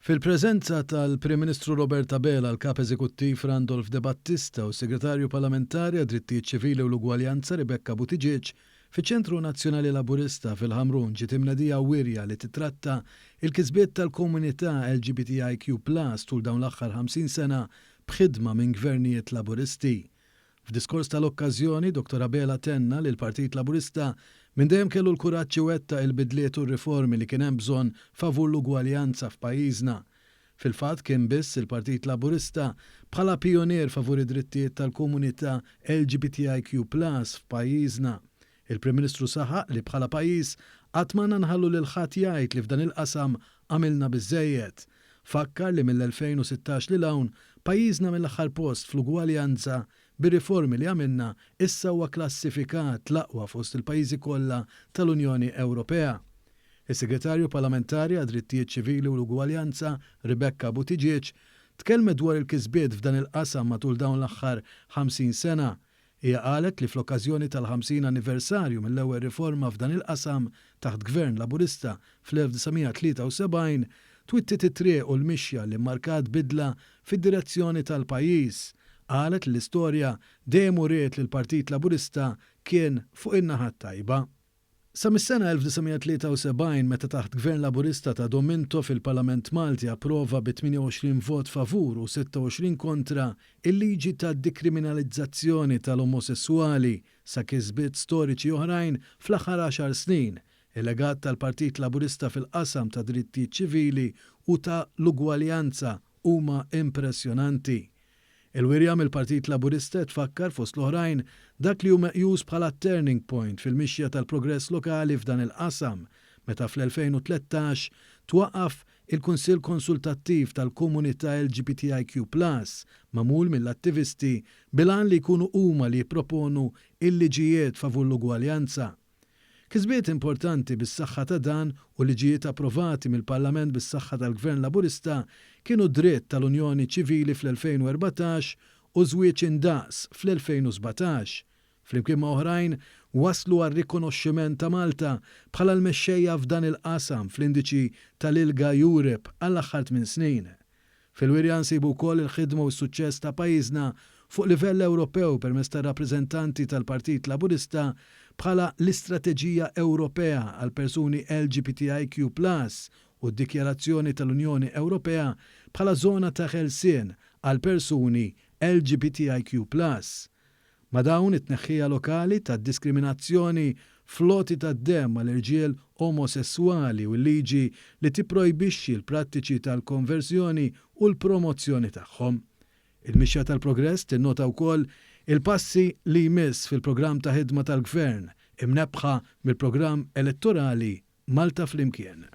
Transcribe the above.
Fil-preżenza tal-Prim Ministru Robert Abela, l-Kap Eżekuttiv Randolph De Battista u Segretarju Parlamentari għad-Drittijiet Ċivili u l-Ugwaljanza Rebecca Buttigieg, fiċ-Ċentru Nazzjonali Laburista fil-Ħamrun ġiet imnedija wirja li titratta il-kisbiet tal-komunità LGBTIQ+ tul dawn l-aħħar 50 sena b'ħidma minn gvernijiet laburisti. F'diskors tal-okkażjoni, Dr. Abela tenna li l-Partit Laburista minn dejjem kellu l-kuraġġ iwettaq il-bidliet u r-riformi li kien hemm bżonn favur l-ugwaljanza f'pajjiżna. Fil-fatt kien biss il-Partit Laburista bħala pionier favur id-drittijiet tal-komunità LGBTIQ+ f'pajjiżna. Il-Prim Ministru saħaq li bħala pajjiż qatt ma nħallu lil ħadd jgħid li f'dan il-qasam għamilna biżżejjed. Fakkar li mill-2016 lil hawn pajjiżna mill-aħħar post fl-ugwaljanza bir-riformi li għamilna issa huwa klassifikat l-aqwa fost il-pajjiżi kollha tal-Unjoni Ewropea. Is-Segretarju Parlamentari għad-Drittijiet Ċivili u l-Ugwaljanza Rebecca Buttigieg tkellmet dwar il-kisbiet f'dan il-qasam matul dawn l-aħħar 50 sena. Hija qalet li fl-okkażjoni tal-50 anniversarju mill-ewwel riforma f'dan il-qasam taħt Gvern Laburista fl-1973 twittiet it-triq u l-mixja li mmarkat bidla fid-direzzjoni tal-pajjiż. Qalet li l-istorja dejjem uriet li l-Partit Laburista kien fuq in-naħa tajba. Sa mis-sena 1973 meta taħt Gvern Laburista ta' Dominto fil-Parlament Malti approva bi 28 vot favur u 26 kontra il-liġi ta' dikriminalizzazzjoni tal-omosessuali sa kisbiet storiċi oħrajn fl-aħħar 10 snin. Il-legat tal-Partit Laburista fil-qasam ta' drittijiet ċivili u ta' l-ugwaljanza huma impressjonanti. Il-wirja mill-Partit Laburista tfakkar fost l-oħrajn dak li hu meqjus bħala turning point fil-mixja tal-progress lokali f'dan il-qasam, meta fl-2013 twaqqaf il-Kunsill Konsultattiv tal-Komunità LGBTIQ+ magħmul mill-attivisti bilan li jkunu huma li jipproponu il-liġijiet favur l-ugwaljanza. Kisbiet importanti bis-saħħa ta' dan u liġijiet approvati mill-Parlament bis-saħħa tal-Gvern Laburista kienu dritt tal-Unjoni Ċivili fl-2014 u żwieġ indaqs fl-2017. Flimkien ma' oħrajn waslu għar-rikonoxximent ta' Malta bħala l-mexxejja f'dan il-qasam fl-indiċi tal-ILGA Europe għall-aħħar 8 snin. Fil-wirja nsibu wkoll il-ħidma u s-suċċess ta' pajjiżna fuq livell Ewropew permezz ta' rappreżentanti tal-Partit Laburista bħala l-Istrateġija Ewropea għal persuni LGBTIQ+ u d-Dikjarazzjoni tal-Unjoni Ewropea bħala żona ta' ħelsien għal persuni LGBTIQ+. Ma' dawn it-tneħħija lokali tad-diskriminazzjoni floti tad-demm għal irġiel omosessuali u l-liġi li tipprojbixxi l-prattiċi tal-konversjoni u l-promozzjoni tagħhom. Il-mixja tal-progress tinnota wkoll il-passi li jmiss fil-programm ta' ħidma tal-Gvern imnebħa mill-programm elettorali Malta flimkien.